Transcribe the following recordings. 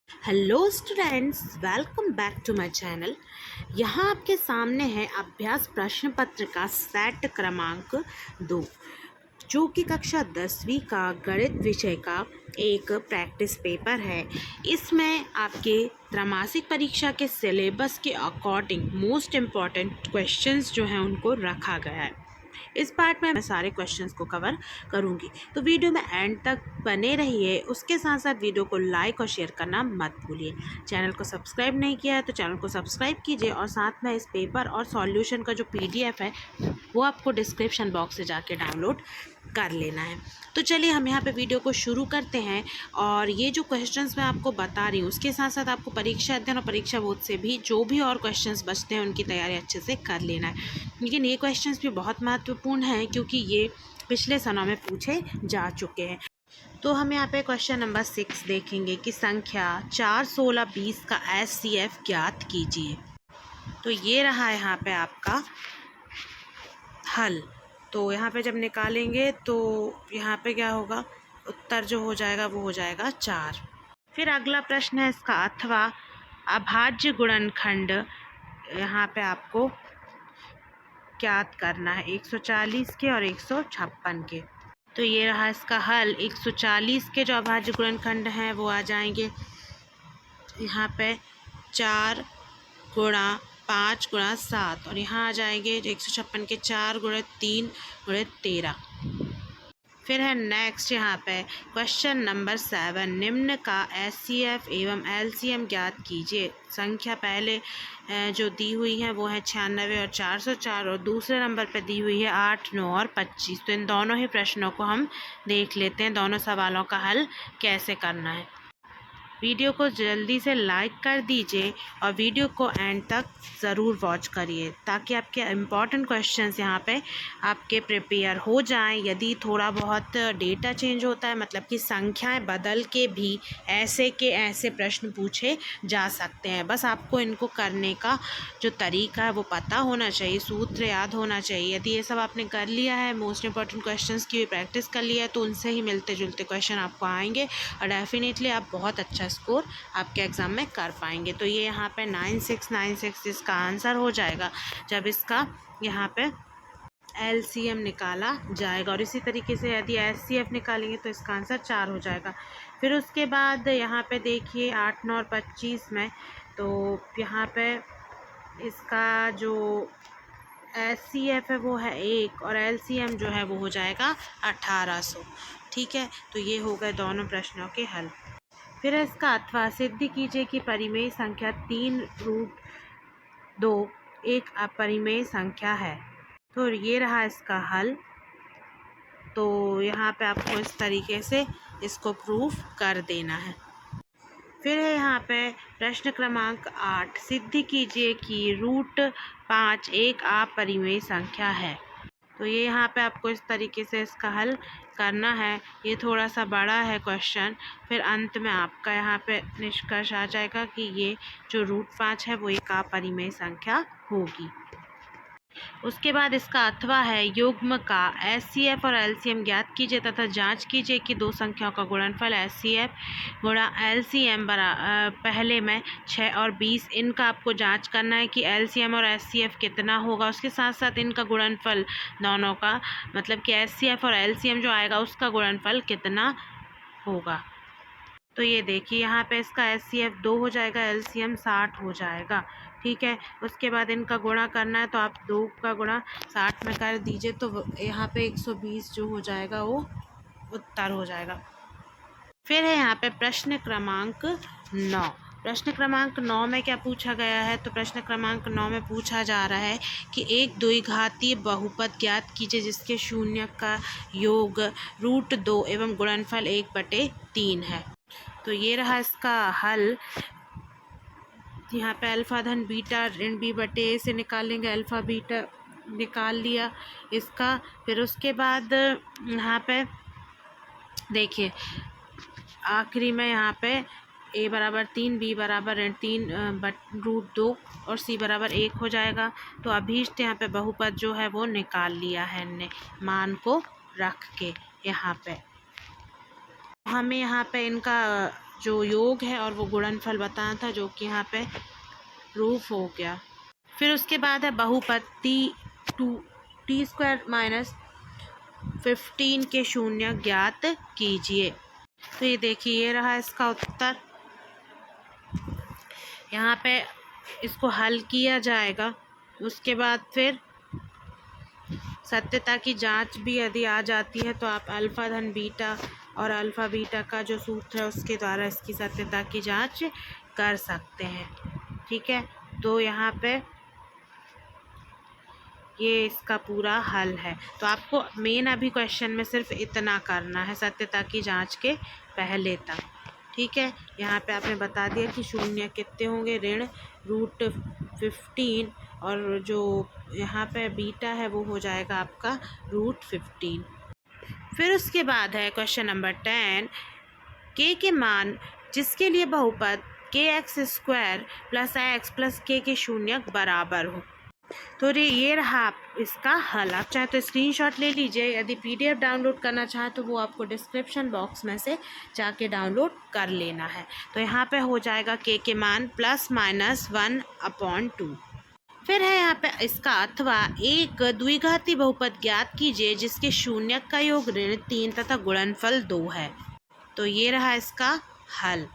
Hello students, welcome back to my channel. यहाँ आपके सामने है अभ्यास प्रश्न पत्र का सेट क्रमांक 2, जो कि कक्षा 10वीं का गणित विषय का एक प्रैक्टिस पेपर है। इसमें आपके त्रैमासिक परीक्षा के सिलेबस के अकॉर्डिंग मोस्ट इम्पॉर्टेंट क्वेश्चंस जो हैं उनको रखा गया है। इस पार्ट में मैं सारे क्वेश्चंस को कवर करूंगी, तो वीडियो में एंड तक बने रहिए। उसके साथ साथ वीडियो को लाइक और शेयर करना मत भूलिए। चैनल को सब्सक्राइब नहीं किया है तो चैनल को सब्सक्राइब कीजिए, और साथ में इस पेपर और सॉल्यूशन का जो पीडीएफ है वो आपको डिस्क्रिप्शन बॉक्स से जाके डाउनलोड कर लेना है। तो चलिए हम यहाँ पे वीडियो को शुरू करते हैं। और ये जो क्वेश्चंस मैं आपको बता रही हूँ उसके साथ साथ आपको परीक्षा अध्ययन और परीक्षा बोर्ड से भी जो भी और क्वेश्चंस बचते हैं उनकी तैयारी अच्छे से कर लेना है। लेकिन ये क्वेश्चंस भी बहुत महत्वपूर्ण हैं क्योंकि ये पिछले सालों में पूछे जा चुके हैं। तो हम यहाँ पे क्वेश्चन नंबर 6 देखेंगे कि संख्या 4, 16, 20 का एचसीएफ ज्ञात कीजिए। तो ये रहा यहाँ पे आपका हल। तो यहाँ पे जब निकालेंगे तो यहाँ पे क्या होगा, उत्तर जो हो जाएगा वो हो जाएगा 4। फिर अगला प्रश्न है इसका अथवा अभाज्य गुणनखंड यहाँ पे आपको ज्ञात करना है 140 के और 156 के। तो ये रहा इसका हल। 140 के जो अभाज्य गुणनखंड हैं वो आ जाएंगे यहाँ पे 4 गुणा 5 गुणा 7, और यहाँ आ जाएंगे 156 के 4 गुणे 3 गुणे 13। फिर है नेक्स्ट यहाँ पे क्वेश्चन नंबर 7, निम्न का एचसीएफ एवं एलसीएम ज्ञात कीजिए। संख्या पहले जो दी हुई है वो है 96 और 404, और दूसरे नंबर पे दी हुई है 8, 9 और 25। तो इन दोनों ही प्रश्नों को हम देख लेते हैं, दोनों सवालों का हल कैसे करना है। वीडियो को जल्दी से लाइक कर दीजिए और वीडियो को एंड तक ज़रूर वॉच करिए ताकि आपके इम्पॉर्टेंट क्वेश्चंस यहाँ पे आपके प्रिपेयर हो जाएं। यदि थोड़ा बहुत डेटा चेंज होता है, मतलब कि संख्याएं बदल के भी ऐसे के ऐसे प्रश्न पूछे जा सकते हैं। बस आपको इनको करने का जो तरीका है वो पता होना चाहिए, सूत्र याद होना चाहिए। यदि ये सब आपने कर लिया है, मोस्ट इम्पॉर्टेंट क्वेश्चंस की प्रैक्टिस कर लिया है, तो उनसे ही मिलते जुलते क्वेश्चन आपको आएंगे और डेफिनेटली आप बहुत अच्छा स्कोर आपके एग्ज़ाम में कर पाएंगे। तो ये यहाँ पे 9696 इसका आंसर हो जाएगा जब इसका यहाँ पे एलसीएम निकाला जाएगा। और इसी तरीके से यदि एचसीएफ निकालेंगे तो इसका आंसर 4 हो जाएगा। फिर उसके बाद यहाँ पे देखिए 8, 9 और 25 में, तो यहाँ पे इसका जो एचसीएफ है वो है 1 और एलसीएम जो है वो हो जाएगा 1800। ठीक है, तो ये हो गए दोनों प्रश्नों के हल। फिर इसका अथवा सिद्ध कीजिए कि परिमेय संख्या 3√2 एक अपरिमेय संख्या है। तो ये रहा इसका हल। तो यहाँ पे आपको इस तरीके से इसको प्रूफ कर देना है। फिर है यहाँ पे प्रश्न क्रमांक 8, सिद्ध कीजिए कि √5 एक अपरिमेय संख्या है। तो ये यहाँ पे आपको इस तरीके से इसका हल करना है। ये थोड़ा सा बड़ा है क्वेश्चन, फिर अंत में आपका यहाँ पे निष्कर्ष आ जाएगा कि ये जो √5 है वो एक अपरिमेय संख्या होगी। उसके बाद इसका अथवा है युग्म का एचसीएफ और एलसीएम ज्ञात कीजिए तथा जांच कीजिए कि दो संख्याओं का गुणनफल एचसीएफ गुणा एलसीएम पहले में 6 और 20। इनका आपको जांच करना है कि एलसीएम और एचसीएफ कितना होगा। उसके साथ साथ इनका गुणनफल दोनों का, मतलब कि एचसीएफ और एलसीएम जो आएगा उसका गुणनफल कितना होगा। तो ये देखिए यहाँ पे इसका एचसीएफ 2 हो जाएगा, एलसीएम 60 हो जाएगा। ठीक है, उसके बाद इनका गुणा करना है तो आप 2 का गुणा 60 में कर दीजिए, तो यहाँ पे 120 जो हो जाएगा वो उत्तर हो जाएगा। फिर है यहाँ पे प्रश्न क्रमांक 9। प्रश्न क्रमांक 9 में क्या पूछा गया है, तो प्रश्न क्रमांक 9 में पूछा जा रहा है कि एक द्विघातीय बहुपद ज्ञात कीजिए जिसके शून्य का योग √2 एवं गुणनफल 1/3 है। तो ये रहा इसका हल। यहाँ पे अल्फा धन बीटा ऋण b/a से निकालेंगे, अल्फा बीटा निकाल लिया इसका। फिर उसके बाद यहाँ पे देखिए आखिरी में यहाँ पे a बराबर 3, b बराबर √2 और c बराबर 1 हो जाएगा। तो अभीष्ट यहाँ पे बहुपद जो है वो निकाल लिया है हमने मान को रख के। यहाँ पे हमें यहाँ पे इनका जो योग है और वो गुणनफल बताना था, जो कि यहाँ पे प्रूफ हो गया। फिर उसके बाद है बहुपद t² - 15 के शून्य ज्ञात कीजिए। तो ये देखिए, ये रहा इसका उत्तर। यहाँ पे इसको हल किया जाएगा। उसके बाद फिर सत्यता की जांच भी यदि आ जाती है तो आप अल्फ़ा धन बीटा और अल्फ़ा बीटा का जो सूत्र है उसके द्वारा इसकी सत्यता की जांच कर सकते हैं। ठीक है, तो यहाँ पे ये इसका पूरा हल है। तो आपको मेन अभी क्वेश्चन में सिर्फ इतना करना है सत्यता की जांच के पहले तक। ठीक है, यहाँ पे आपने बता दिया कि शून्य कितने होंगे, ऋण √15, और जो यहाँ पे बीटा है वो हो जाएगा आपका √15। फिर उसके बाद है क्वेश्चन नंबर 10, के मान जिसके लिए बहुपद kx² + x + k के शून्य बराबर हो। तो ये रहा इसका हल। आप चाहे तो स्क्रीनशॉट ले लीजिए, यदि PDF डाउनलोड करना चाहे तो वो आपको डिस्क्रिप्शन बॉक्स में से जाके डाउनलोड कर लेना है। तो यहाँ पे हो जाएगा k के मान ±1/2। फिर है यहाँ पे इसका अथवा एक द्विघाती बहुपद ज्ञात कीजिए जिसके शून्य का योग ऋण 3 तथा गुणनफल 2 है। तो ये रहा इसका हल।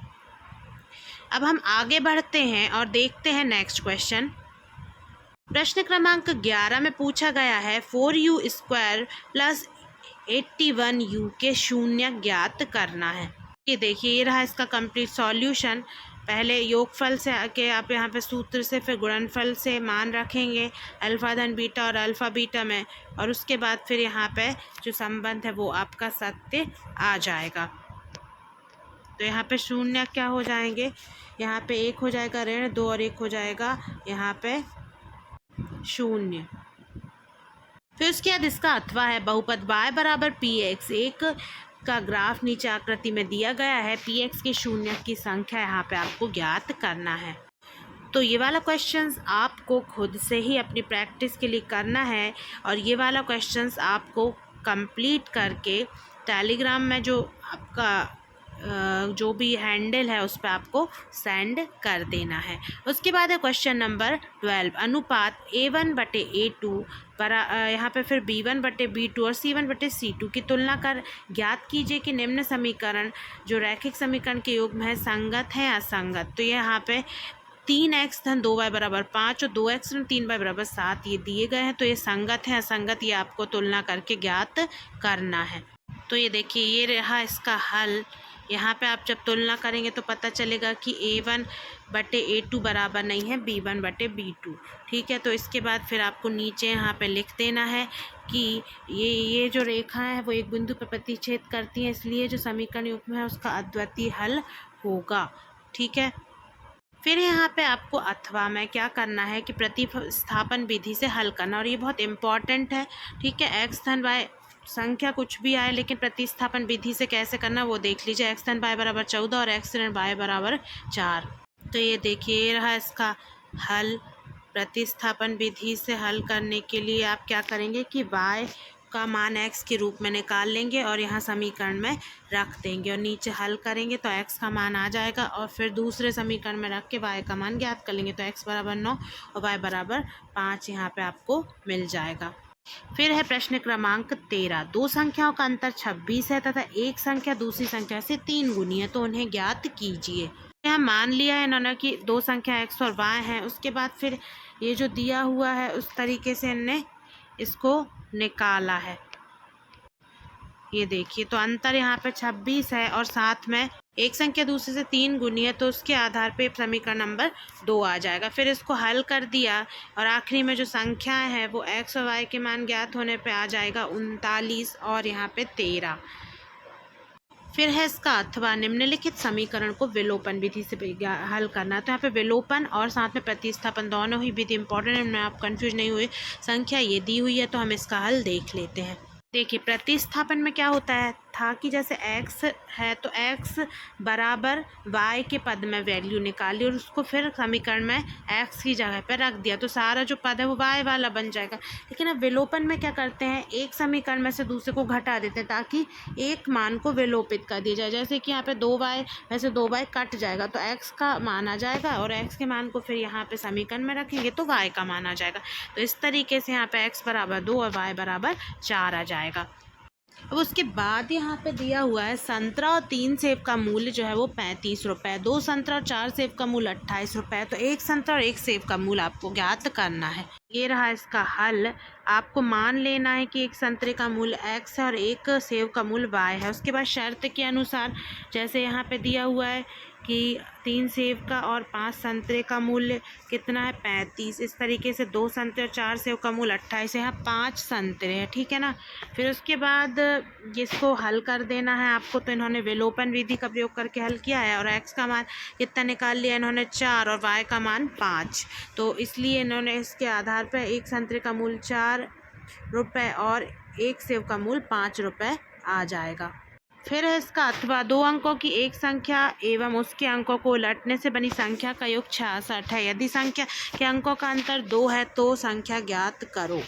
अब हम आगे बढ़ते हैं और देखते हैं नेक्स्ट क्वेश्चन। प्रश्न क्रमांक 11 में पूछा गया है 4u² + 81u के शून्य ज्ञात करना है। ये देखिए, ये रहा इसका कंप्लीट सॉल्यूशन। पहले योगफल से आके आप यहाँ पे सूत्र से, फिर गुणनफल से मान रखेंगे अल्फ़ा धन बीटा और अल्फ़ा बीटा में, और उसके बाद फिर यहाँ पे जो संबंध है वो आपका सत्य आ जाएगा। तो यहाँ पे शून्य क्या हो जाएंगे, यहाँ पे 1 हो जाएगा ऋण 2 और 1 हो जाएगा यहाँ पे 0। फिर उसके बाद इसका अथवा है बहुपद y = px। एक का ग्राफ नीचे आकृति में दिया गया है। px के शून्य की संख्या यहाँ पे आपको ज्ञात करना है। तो ये वाला क्वेश्चंस आपको खुद से ही अपनी प्रैक्टिस के लिए करना है, और ये वाला क्वेश्चंस आपको कंप्लीट करके टेलीग्राम में जो आपका जो भी हैंडल है उस पर आपको सेंड कर देना है। उसके बाद है क्वेश्चन नंबर 12, अनुपात A1/A2 यहाँ पे फिर B1/B2 और C1/C2 की तुलना कर ज्ञात कीजिए कि निम्न समीकरण जो रैखिक समीकरण के योग में है संगत है असंगत। तो ये यहाँ पे 3x धन 2y = 5 और 2x धन 3y = 7 ये दिए गए हैं। तो ये संगत है असंगत, ये आपको तुलना करके ज्ञात करना है। तो ये देखिए, ये रहा इसका हल। यहाँ पे आप जब तुलना करेंगे तो पता चलेगा कि A1/A2 बराबर नहीं है B1/B2। ठीक है, तो इसके बाद फिर आपको नीचे यहाँ पे लिख देना है कि ये जो रेखा है वो एक बिंदु पर प्रतिच्छेद करती है, इसलिए जो समीकरण युग्म है उसका अद्वितीय हल होगा। ठीक है, फिर यहाँ पे आपको अथवा में क्या करना है कि प्रतिस्थापन विधि से हल करना, और ये बहुत इम्पॉर्टेंट है। ठीक है, x धन y संख्या कुछ भी आए लेकिन प्रतिस्थापन विधि से कैसे करना वो देख लीजिए। x धन y = 14 और x ऋण y = 4। तो ये देखिए, ये रहा इसका हल। प्रतिस्थापन विधि से हल करने के लिए आप क्या करेंगे कि y का मान x के रूप में निकाल लेंगे और यहाँ समीकरण में रख देंगे, और नीचे हल करेंगे तो x का मान आ जाएगा, और फिर दूसरे समीकरण में रख के y का मान ज्ञात कर लेंगे। तो x = 9 और y = 5 यहाँ पे आपको मिल जाएगा। फिर है प्रश्न क्रमांक 13, दो संख्याओं का अंतर 26 है तथा एक संख्या दूसरी संख्या से 3 गुनी है, तो उन्हें ज्ञात कीजिए। यहाँ मान लिया है इन्होंने कि दो संख्या x और y हैं। उसके बाद फिर ये जो दिया हुआ है उस तरीके से इनने इसको निकाला है। ये देखिए, तो अंतर यहाँ पे 26 है और साथ में एक संख्या दूसरे से 3 गुनी है, तो उसके आधार पे समीकरण नंबर 2 आ जाएगा। फिर इसको हल कर दिया और आखिरी में जो संख्याएं हैं वो x और y के मान ज्ञात होने पे आ जाएगा 39 और यहाँ पे 13। फिर है इसका अथवा निम्नलिखित समीकरण को विलोपन विधि से हल करना। तो यहाँ पे विलोपन और साथ में प्रतिस्थापन दोनों ही विधि इंपॉर्टेंट है, आप कंफ्यूज नहीं हुए। संख्या ये दी हुई है तो हम इसका हल देख लेते हैं। देखिए, प्रतिस्थापन में क्या होता है, था कि जैसे x है तो x बराबर y के पद में वैल्यू निकाली और उसको फिर समीकरण में x की जगह पर रख दिया, तो सारा जो पद है वो y वाला बन जाएगा। लेकिन अब विलोपन में क्या करते हैं, एक समीकरण में से दूसरे को घटा देते हैं ताकि एक मान को विलोपित कर दिया जाए। जैसे कि यहाँ पे 2y, वैसे 2y कट जाएगा तो x का मान आ जाएगा और x के मान को फिर यहाँ पे समीकरण में रखेंगे तो y का मान आ जाएगा। तो इस तरीके से यहाँ पे x बराबर 2 और y बराबर 4 आ जाएगा। अब उसके बाद यहाँ पे दिया हुआ है संतरा और 3 सेब का मूल्य जो है वो 35 रुपये, 2 संतरा और 4 सेब का मूल्य 28 रुपये। तो 1 संतरा और 1 सेब का मूल्य आपको ज्ञात करना है। ये रहा इसका हल। आपको मान लेना है कि 1 संतरे का मूल्य x है और 1 सेब का मूल्य y है। उसके बाद शर्त के अनुसार जैसे यहाँ पे दिया हुआ है कि 3 सेब का और 5 संतरे का मूल्य कितना है 35, इस तरीके से 2 संतरे और 4 सेब का मूल्य 28 है, यहाँ 5 संतरे हैं, ठीक है ना। फिर उसके बाद इसको हल कर देना है आपको। तो इन्होंने विलोपन विधि का प्रयोग करके हल किया है और x का मान कितना निकाल लिया इन्होंने 4 और y का मान 5। तो इसलिए इन्होंने इसके आधार पर 1 संतरे का मूल्य 4 रुपये और 1 सेब का मूल्य 5 रुपये आ जाएगा। फिर है इसका अथवा, 2 अंकों की एक संख्या एवं उसके अंकों को उलटने से बनी संख्या का योग 66 है। यदि संख्या के अंकों का अंतर 2 है तो संख्या ज्ञात करो।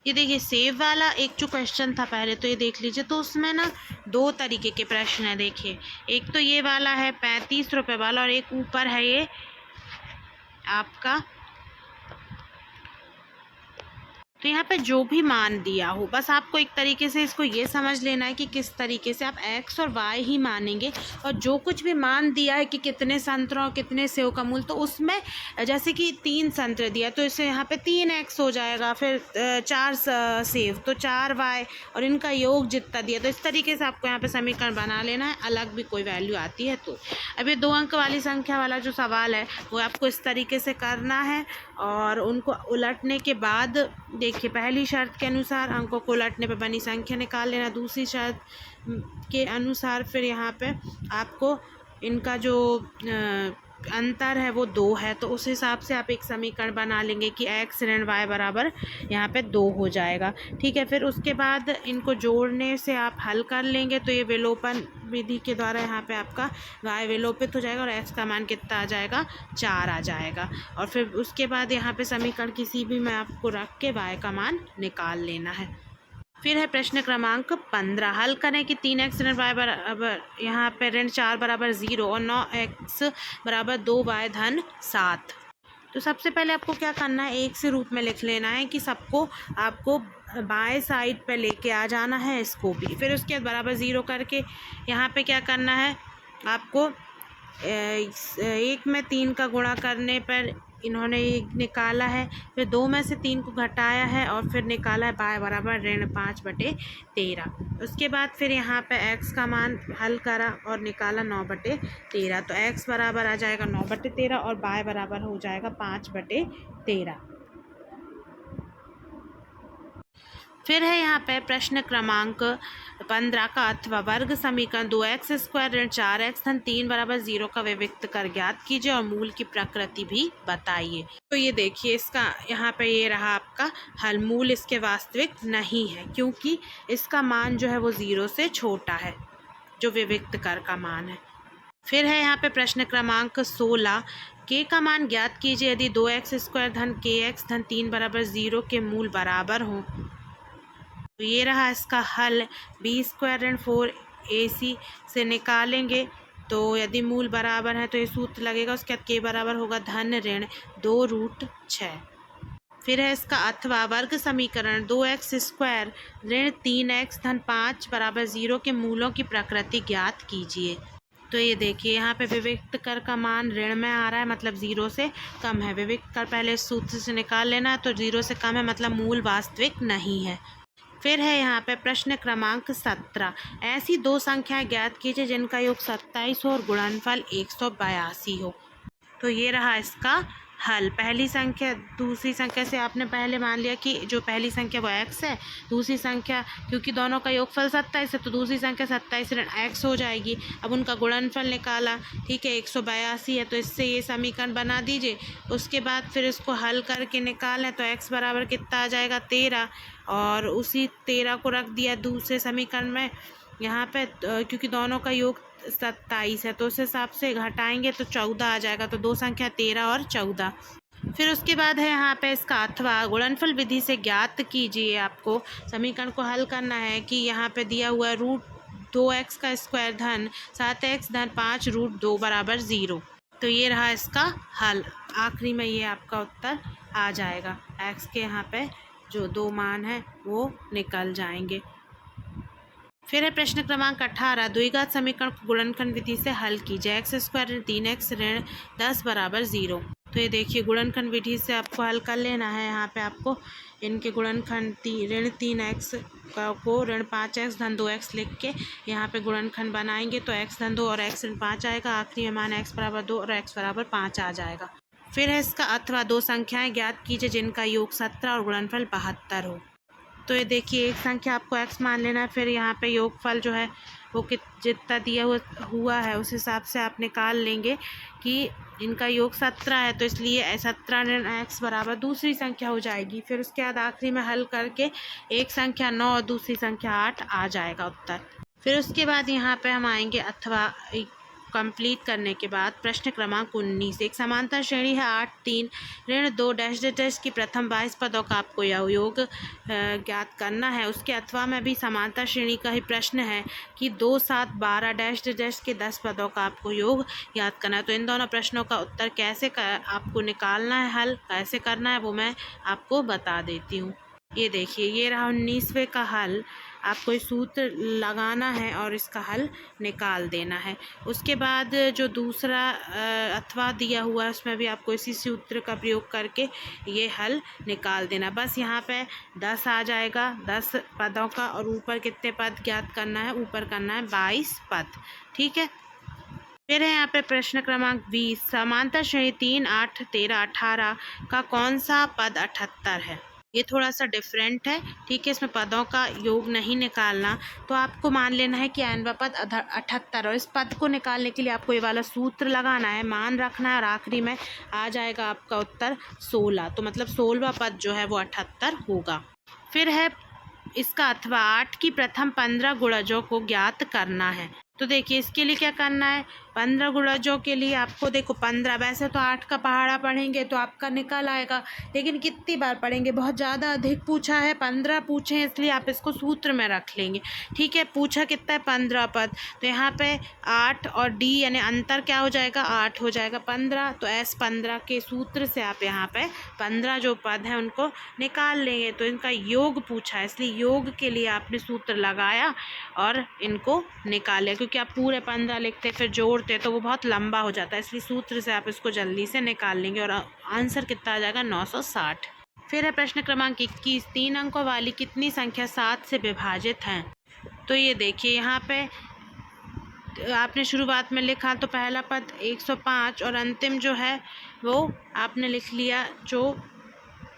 ये देखिए सेव वाला एक जो क्वेश्चन था पहले तो ये देख लीजिए, तो उसमें ना 2 तरीके के प्रश्न है। देखिए एक तो ये वाला है 35 रुपये वाला और एक ऊपर है ये आपका, तो यहाँ पे जो भी मान दिया हो बस आपको एक तरीके से इसको ये समझ लेना है कि किस तरीके से आप x और y ही मानेंगे और जो कुछ भी मान दिया है कि कितने संतरों कितने सेव का मूल्य, तो उसमें जैसे कि 3 संतरे दिया तो इससे यहाँ पे 3x हो जाएगा, फिर 4 सेव तो 4y और इनका योग जितना दिया, तो इस तरीके से आपको यहाँ पे समीकरण बना लेना है। अलग भी कोई वैल्यू आती है तो अब ये 2 अंक वाली संख्या वाला जो सवाल है वो आपको इस तरीके से करना है और उनको उलटने के बाद देखिए पहली शर्त के अनुसार अंकों को उलटने पर बनी संख्या निकाल लेना, दूसरी शर्त के अनुसार फिर यहाँ पे आपको इनका जो अंतर है वो 2 है, तो उस हिसाब से आप एक समीकरण बना लेंगे कि x ऋण y बराबर यहाँ पे 2 हो जाएगा, ठीक है। फिर उसके बाद इनको जोड़ने से आप हल कर लेंगे तो ये विलोपन विधि के द्वारा यहाँ पे आपका y विलोपित हो जाएगा और x का मान कितना आ जाएगा 4 आ जाएगा। और फिर उसके बाद यहाँ पे समीकरण किसी भी में आपको रख के y का मान निकाल लेना है। फिर है प्रश्न क्रमांक 15, हल करें कि 3x ऋण y बराबर यहाँ पे ऋण 4 बराबर 0 और 9x बराबर 2y धन 7। तो सबसे पहले आपको क्या करना है, एक से रूप में लिख लेना है कि सबको आपको बाएं साइड पे लेके आ जाना है इसको भी। फिर उसके बाद बराबर 0 करके यहाँ पे क्या करना है आपको 1 में 3 का गुणा करने पर इन्होंने निकाला है, फिर 2 में से 3 को घटाया है और फिर निकाला है y बराबर ऋण 5/13। उसके बाद फिर यहाँ पे x का मान हल करा और निकाला 9/13, तो x बराबर आ जाएगा 9/13 और y बराबर हो जाएगा 5/13। फिर है यहाँ पे प्रश्न क्रमांक 15 का अथवा वर्ग समीकरण 2x² ऋण 4x धन 3 बराबर 0 का विविक्त कर ज्ञात कीजिए और मूल की प्रकृति भी बताइए। तो ये देखिए इसका यहाँ पे ये रहा आपका हल। मूल इसके वास्तविक नहीं है क्योंकि इसका मान जो है वो 0 से छोटा है, जो विविक्त कर का मान है। फिर है यहाँ पे प्रश्न क्रमांक 16, k का मान ज्ञात कीजिए यदि 2x² धन kx धन 3 बराबर 0 के मूल बराबर हों। तो ये रहा इसका हल। b² ऋण 4ac से निकालेंगे तो यदि मूल बराबर है तो ये सूत्र लगेगा, उसके बाद k बराबर होगा धन ऋण 2√6। फिर है इसका अथवा वर्ग समीकरण 2x² ऋण 3x धन 5 बराबर 0 के मूलों की प्रकृति ज्ञात कीजिए। तो ये देखिए यहाँ पे विविक्त कर का मान ऋण में आ रहा है, मतलब 0 से कम है। विविक्त कर पहले सूत्र से निकाल लेना है, तो 0 से कम है मतलब मूल वास्तविक नहीं है। फिर है यहाँ पे प्रश्न क्रमांक 17, ऐसी 2 संख्याएं ज्ञात कीजिए जिनका योग 27 हो और गुणनफल 182 हो। तो ये रहा इसका हल। पहली संख्या दूसरी संख्या से आपने पहले मान लिया कि जो पहली संख्या वो x है, दूसरी संख्या क्योंकि दोनों का योगफल 27 है तो दूसरी संख्या 27 ऋण x हो जाएगी। अब उनका गुणनफल निकाला, ठीक है, 182 है, तो इससे ये समीकरण बना दीजिए। उसके बाद फिर इसको हल करके निकालें तो x बराबर कितना आ जाएगा 13 और उसी 13 को रख दिया दूसरे समीकरण में यहाँ पे क्योंकि दोनों का योग 27 है तो उस हिसाब से घटाएंगे तो 14 आ जाएगा। तो दो संख्या 13 और 14। फिर उसके बाद है यहाँ पे इसका अथवा गुणनफल विधि से ज्ञात कीजिए। आपको समीकरण को हल करना है कि यहाँ पे दिया हुआ √2x का स्क्वायर धन 7x धन 5 √2 बराबर 0। तो ये रहा इसका हल। आखिरी में ये आपका उत्तर आ जाएगा। x के यहाँ पे जो 2 मान है वो निकल जाएंगे। फिर है प्रश्न क्रमांक 18, द्विघात समीकरण को गुणनखंड विधि से हल कीजिए। x² ऋण 3x ऋण 10 बराबर 0। तो ये देखिए गुणनखंड विधि से आपको हल कर लेना है। यहाँ पे आपको इनके गुणनखंड ऋण 3x को ऋण 5x धन 2x लिख के यहाँ पे गुणनखंड बनाएंगे तो x धन 2 और x ऋण 5 आएगा। आखिरी में मान x बराबर 2 और x बराबर 5 आ जाएगा। फिर है इसका अथवा दो संख्याएं ज्ञात कीजिए जिनका योग 17 और गुणनफल 72 हो। तो ये देखिए एक संख्या आपको x मान लेना है। फिर यहाँ पे योगफल जो है वो जितना दिया हुआ है उस हिसाब से आप निकाल लेंगे कि इनका योग 17 है तो इसलिए 17 ऋण x बराबर दूसरी संख्या हो जाएगी। फिर उसके बाद आखिरी में हल करके एक संख्या 9 और दूसरी संख्या 8 आ जाएगा उत्तर। फिर उसके बाद यहाँ पे हम आएंगे अथवा कंप्लीट करने के बाद प्रश्न क्रमांक 19, एक समांतर श्रेणी है 8 3 ऋण 2 डैश डैश की प्रथम 22 पदों का आपको यह योग ज्ञात करना है। उसके अथवा में भी समांतर श्रेणी का ही प्रश्न है कि 2 7 12 डैश डैश के 10 पदों का आपको योग याद करना है। तो इन दोनों प्रश्नों का उत्तर कैसे आपको निकालना है, हल कैसे करना है वो मैं आपको बता देती हूँ। ये देखिए ये रहा 19वें का हल। आपको इस सूत्र लगाना है और इसका हल निकाल देना है। उसके बाद जो दूसरा अथवा दिया हुआ है उसमें भी आपको इसी सूत्र का प्रयोग करके ये हल निकाल देना। बस यहाँ पे 10 आ जाएगा 10 पदों का और ऊपर कितने पद ज्ञात करना है, ऊपर करना है 22 पद। ठीक है। फिर है यहाँ पे प्रश्न क्रमांक 20, समांतर श्रेणी 3 8 13 18 का कौन सा पद 78 है। ये थोड़ा सा डिफरेंट है। ठीक है, इसमें पदों का योग नहीं निकालना। तो आपको मान लेना है कि n पद 78 और इस पद को निकालने के लिए आपको ये वाला सूत्र लगाना है, मान रखना है और आखिरी में आ जाएगा आपका उत्तर 16। तो मतलब 16वां पद जो है वो 78 होगा। फिर है इसका अथवा 8 की प्रथम 15 गुणजों को ज्ञात करना है। तो देखिए इसके लिए क्या करना है, 15 गुणजों के लिए आपको देखो 15, वैसे तो 8 का पहाड़ा पढ़ेंगे तो आपका निकल आएगा, लेकिन कितनी बार पढ़ेंगे, बहुत ज़्यादा अधिक पूछा है, 15 पूछे हैं इसलिए आप इसको सूत्र में रख लेंगे। ठीक है, पूछा कितना है 15 पद, तो यहाँ पे 8 और D यानी अंतर क्या हो जाएगा 8 हो जाएगा 15। तो S15 के सूत्र से आप यहाँ पे 15 जो पद हैं उनको निकाल लेंगे। तो इनका योग पूछा है इसलिए योग के लिए आपने सूत्र लगाया और इनको निकाल लिया, क्योंकि आप पूरे 15 लिखते फिर जोड़ते तो वो बहुत लंबा हो जाता है, इसलिए सूत्र से आप इसको जल्दी से निकाल लेंगे और आंसर कितना आ जाएगा 960। फिर है प्रश्न क्रमांक 21, 3 अंकों वाली कितनी संख्या 7 से विभाजित हैं। तो ये देखिए यहाँ पे आपने शुरुआत में लिखा तो पहला पद 105 और अंतिम जो है वो आपने लिख लिया जो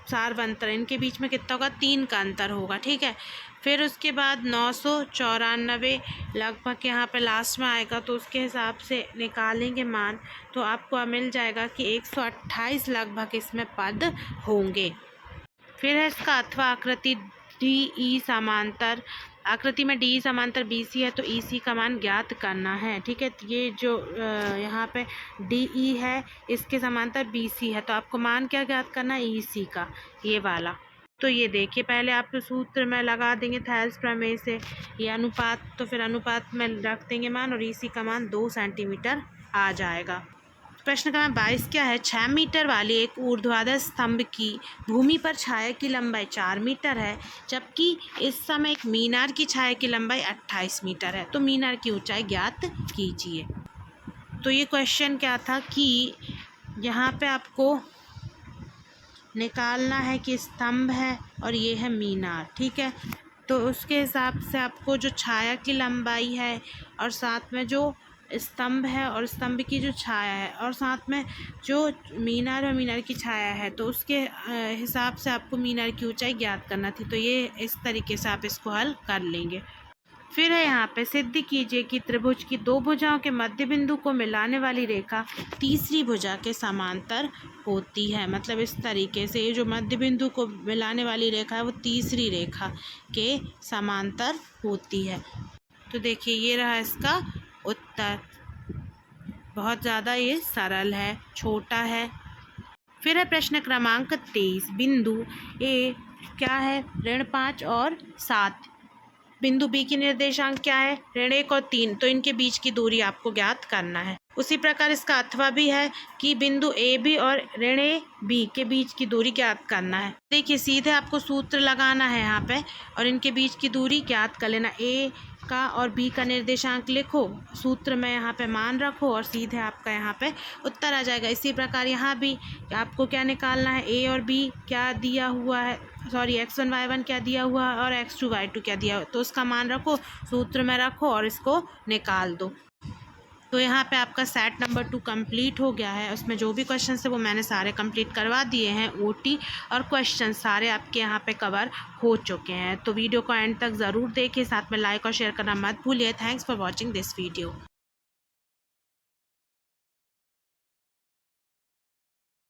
सारवंतर, इनके बीच में कितना होगा 3 का अंतर होगा। ठीक है, फिर उसके बाद 994 लगभग यहाँ पे लास्ट में आएगा तो उसके हिसाब से निकालेंगे मान तो आपको मिल जाएगा कि 128 लगभग इसमें पद होंगे। फिर है इसका अथवा आकृति DE समांतर, आकृति में DE समांतर BC है तो EC का मान ज्ञात करना है। ठीक है, ये जो यहाँ पे DE है इसके समांतर BC है तो आपको मान क्या ज्ञात करना है EC का, ये वाला। तो ये देखिए पहले आप सूत्र में लगा देंगे थेल्स प्रमेय से ये अनुपात, तो फिर अनुपात में रख देंगे मान और EC का मान 2 सेंटीमीटर आ जाएगा। प्रश्न क्रमांक 22 क्या है, 6 मीटर वाली एक ऊर्ध्वाधर स्तंभ की भूमि पर छाया की लंबाई 4 मीटर है, जबकि इस समय एक मीनार की छाया की लंबाई 28 मीटर है। तो मीनार की ऊंचाई ज्ञात कीजिए। तो ये क्वेश्चन क्या था कि यहाँ पे आपको निकालना है कि स्तंभ है और ये है मीनार। ठीक है, तो उसके हिसाब से आपको जो छाया की लंबाई है और साथ में जो स्तंभ है और स्तंभ की जो छाया है और साथ में जो मीनार और मीनार की छाया है तो उसके हिसाब से आपको मीनार की ऊंचाई ज्ञात करना थी। तो ये इस तरीके से आप इसको हल कर लेंगे। फिर है यहाँ पे सिद्ध कीजिए कि त्रिभुज की 2 भुजाओं के मध्य बिंदु को मिलाने वाली रेखा तीसरी भुजा के समांतर होती है। मतलब इस तरीके से ये जो मध्य बिंदु को मिलाने वाली रेखा है वो तीसरी रेखा के समांतर होती है। तो देखिए ये रहा इसका उत्तर। बहुत ज़्यादा ये सरल है, छोटा है। फिर है प्रश्न क्रमांक 23। बिंदु ए क्या है? ऋण 5 और 7। बिंदु बी की निर्देशांक क्या है? ऋण 1 और 3। तो इनके बीच की दूरी आपको ज्ञात करना है। उसी प्रकार इसका अथवा भी है कि बिंदु ए बी और ऋण ए बी के बीच की दूरी ज्ञात करना है। देखिए सीधे आपको सूत्र लगाना है यहाँ पे और इनके बीच की दूरी ज्ञात कर लेना। ए का और बी का निर्देशांक लिखो, सूत्र में यहाँ पे मान रखो और सीधे आपका यहाँ पे उत्तर आ जाएगा। इसी प्रकार यहाँ भी आपको क्या निकालना है? ए और बी क्या दिया हुआ है, सॉरी x1 y1 क्या दिया हुआ है और x2 y2 क्या दिया हुआ है, तो उसका मान रखो, सूत्र में रखो और इसको निकाल दो। तो यहाँ पे आपका सेट नंबर 2 कंप्लीट हो गया है। उसमें जो भी क्वेश्चन है वो मैंने सारे कंप्लीट करवा दिए हैं। ओटी और क्वेश्चन सारे आपके यहाँ पे कवर हो चुके हैं। तो वीडियो को एंड तक ज़रूर देखिए, साथ में लाइक और शेयर करना मत भूलिए। Thanks for watching this video.